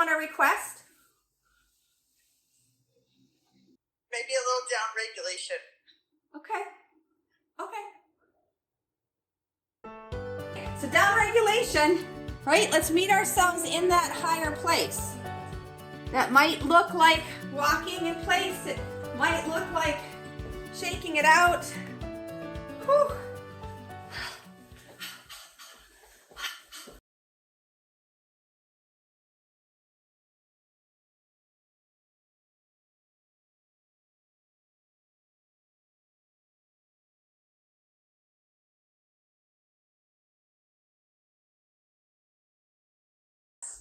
want to request? Maybe a little down regulation. Okay. So down regulation, right? Let's meet ourselves in that higher place. That might look like walking in place. It might look like shaking it out. Whew.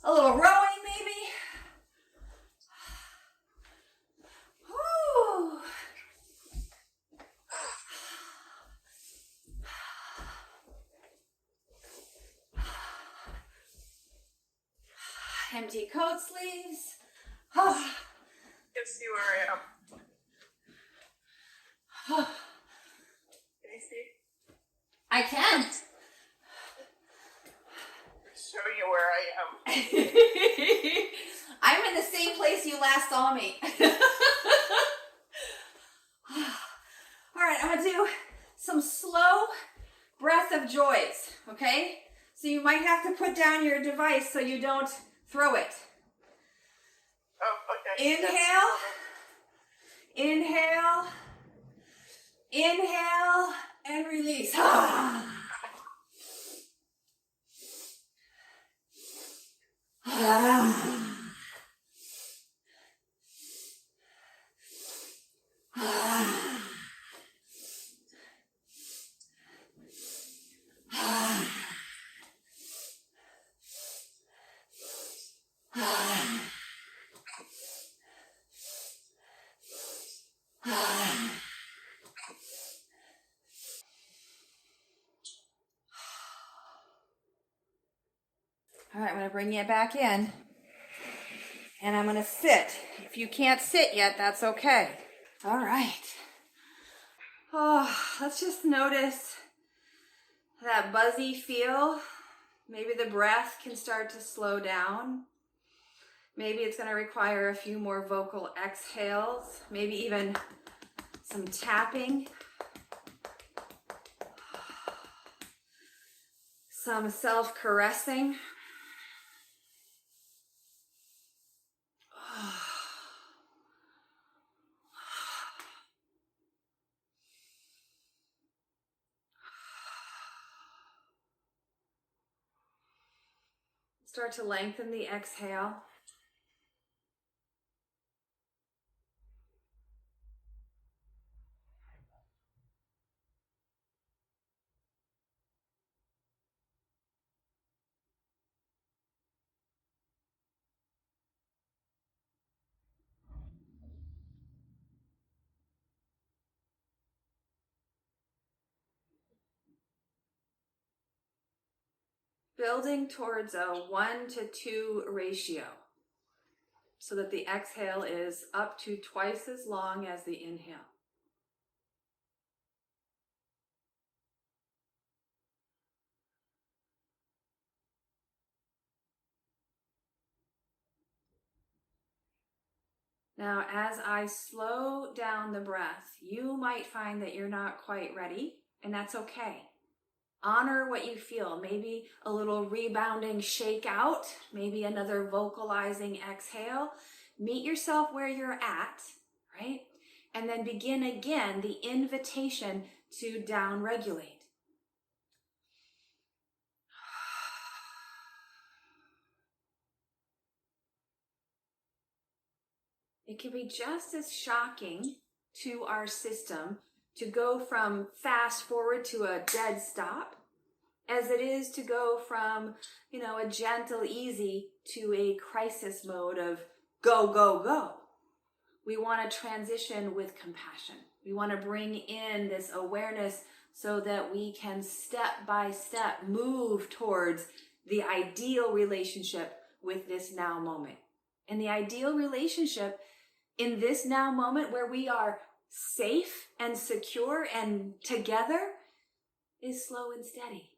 A little rowing maybe. Whew. Empty coat sleeves. Can see where I am. Can you see? I can. Show you where I am. I'm in the same place you last saw me. All right, I'm gonna do some slow breath of joys, okay? So you might have to put down your device so you don't throw it. Oh, okay. Inhale, inhale, inhale, and release. All right, I'm gonna bring you back in and I'm gonna sit. If you can't sit yet, that's okay. All right. Oh, let's just notice that buzzy feel. Maybe the breath can start to slow down. Maybe it's gonna require a few more vocal exhales, maybe even some tapping. Some self-caressing. Start to lengthen the exhale. Building towards a 1-to-2 ratio so that the exhale is up to twice as long as the inhale. Now, as I slow down the breath, you might find that you're not quite ready, and that's okay. Honor what you feel. Maybe a little rebounding shake out, maybe another vocalizing exhale. Meet yourself where you're at, right? And then begin again the invitation to down regulate. It can be just as shocking to our system to go from fast forward to a dead stop as it is to go from, a gentle, easy to a crisis mode of go, go, go. We want to transition with compassion. We want to bring in this awareness so that we can step by step move towards the ideal relationship with this now moment. And the ideal relationship in this now moment where we are safe and secure and together is slow and steady.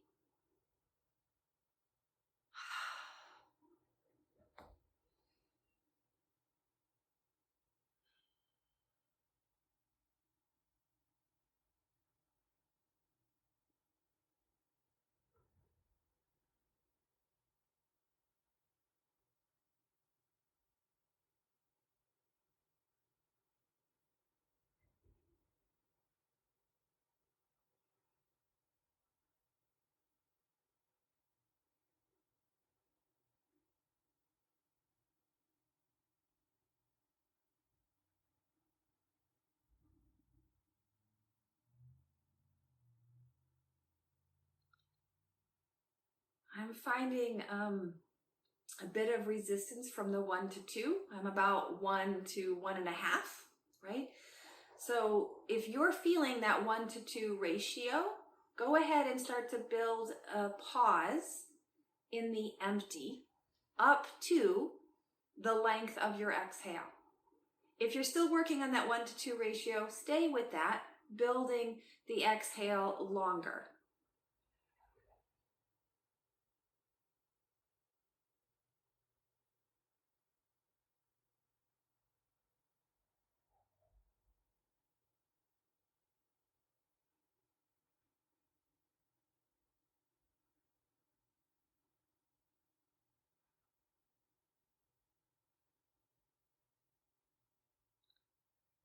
I'm finding a bit of resistance from the 1 to 2. I'm about 1 to 1.5, right? So if you're feeling that 1 to 2 ratio, go ahead and start to build a pause in the empty up to the length of your exhale. If you're still working on that 1 to 2 ratio, stay with that, building the exhale longer.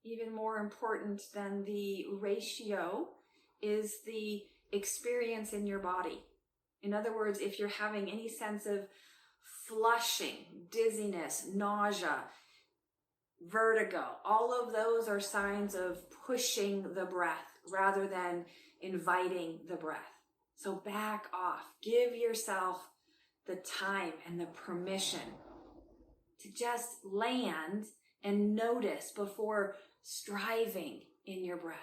Even more important than the ratio is the experience in your body. In other words, if you're having any sense of flushing, dizziness, nausea, vertigo, all of those are signs of pushing the breath rather than inviting the breath. So back off. Give yourself the time and the permission to just land and notice before striving in your breath.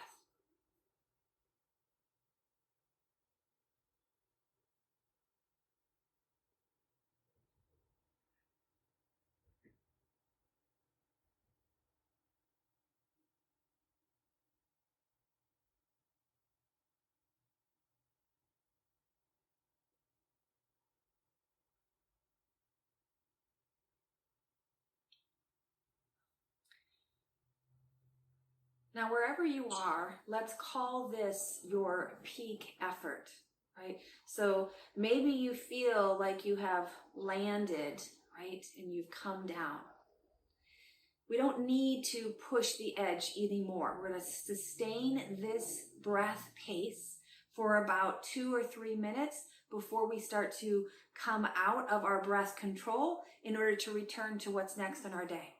Now, wherever you are, let's call this your peak effort, right? So maybe you feel like you have landed, right? And you've come down. We don't need to push the edge anymore. We're going to sustain this breath pace for about 2 or 3 minutes before we start to come out of our breath control in order to return to what's next in our day.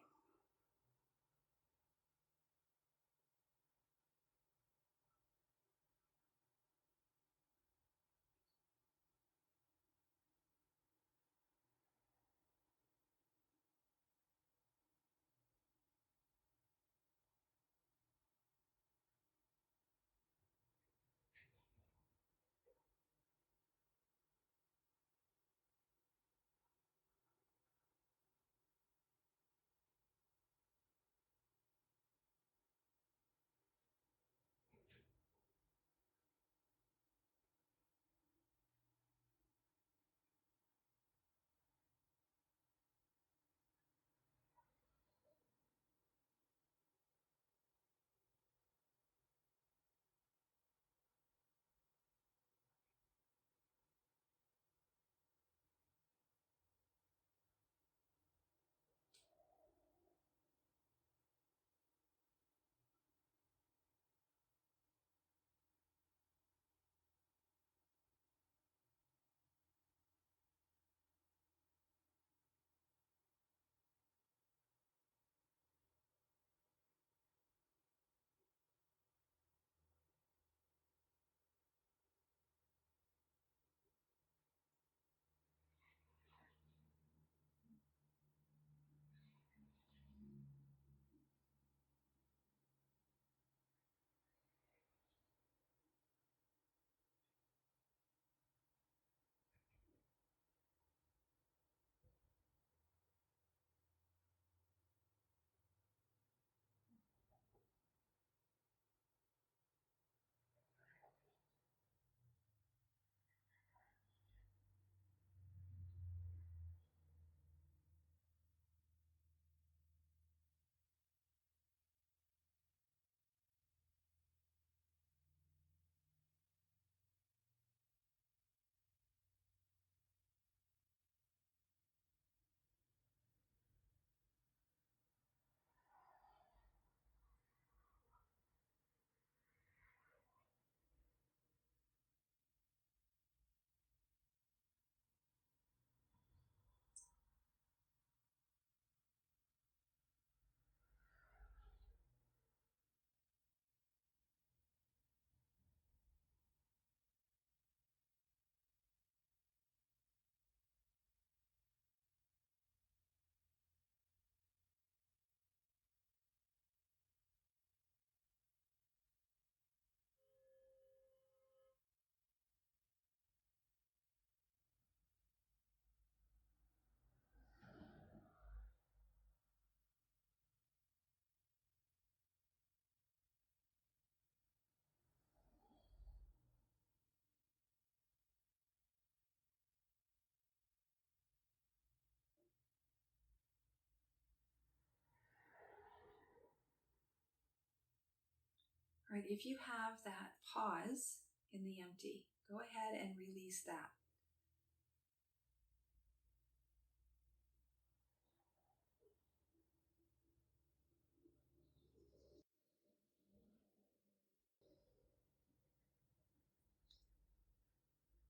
All right, if you have that pause in the empty, go ahead and release that.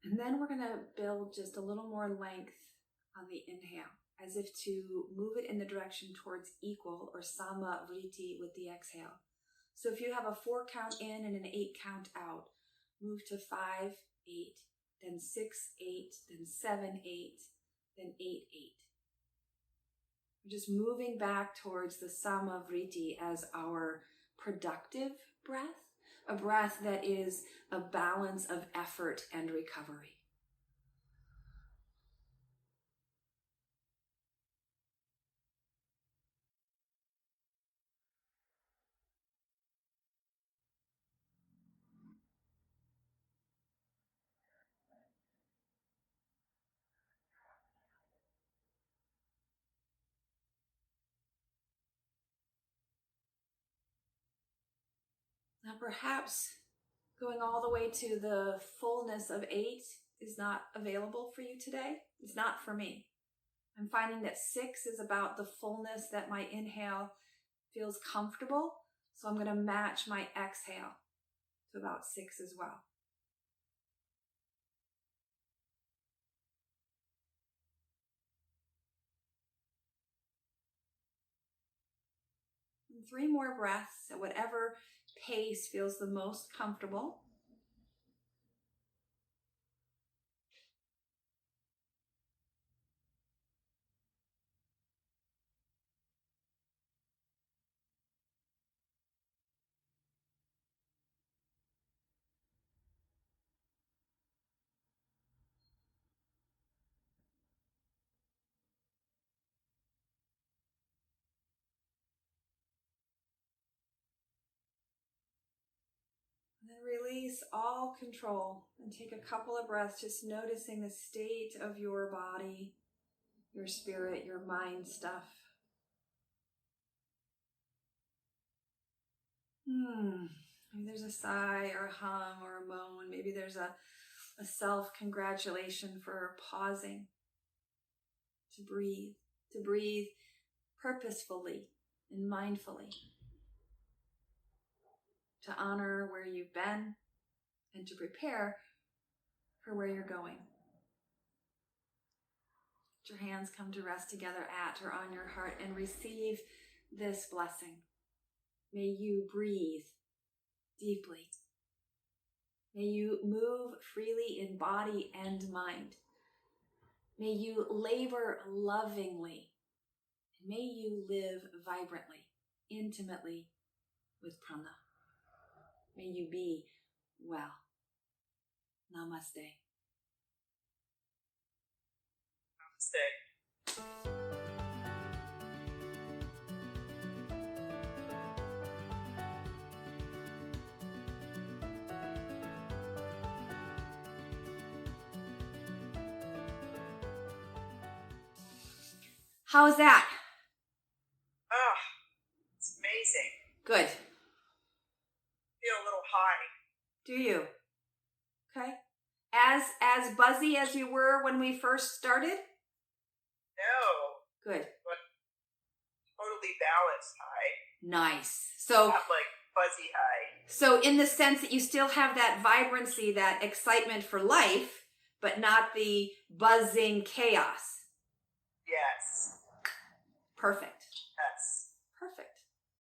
And then we're going to build just a little more length on the inhale, as if to move it in the direction towards equal or sama vritti with the exhale. So if you have a 4 count in and an 8 count out, move to 5, 8, then 6, 8, then 7, 8, then 8, 8. We're just moving back towards the sama vritti as our productive breath, a breath that is a balance of effort and recovery. Now perhaps going all the way to the fullness of 8 is not available for you today. It's not for me. I'm finding that 6 is about the fullness that my inhale feels comfortable. So I'm going to match my exhale to about 6 as well. And 3 more breaths at whatever pace feels the most comfortable. And then release all control and take a couple of breaths, just noticing the state of your body, your spirit, your mind stuff. Maybe there's a sigh or a hum or a moan. Maybe there's a self-congratulation for pausing to breathe purposefully and mindfully, to honor where you've been and to prepare for where you're going. Let your hands come to rest together at or on your heart and receive this blessing. May you breathe deeply. May you move freely in body and mind. May you labor lovingly. And may you live vibrantly, intimately with prana. May you be well. Namaste. Namaste. How is that? Oh, it's amazing. Good. Feel a little high. Do you? Okay. As buzzy as you were when we first started? No. Good. But totally balanced high. Nice. So Not like fuzzy high. So in the sense that you still have that vibrancy, that excitement for life, but not the buzzing chaos. Yes. Perfect.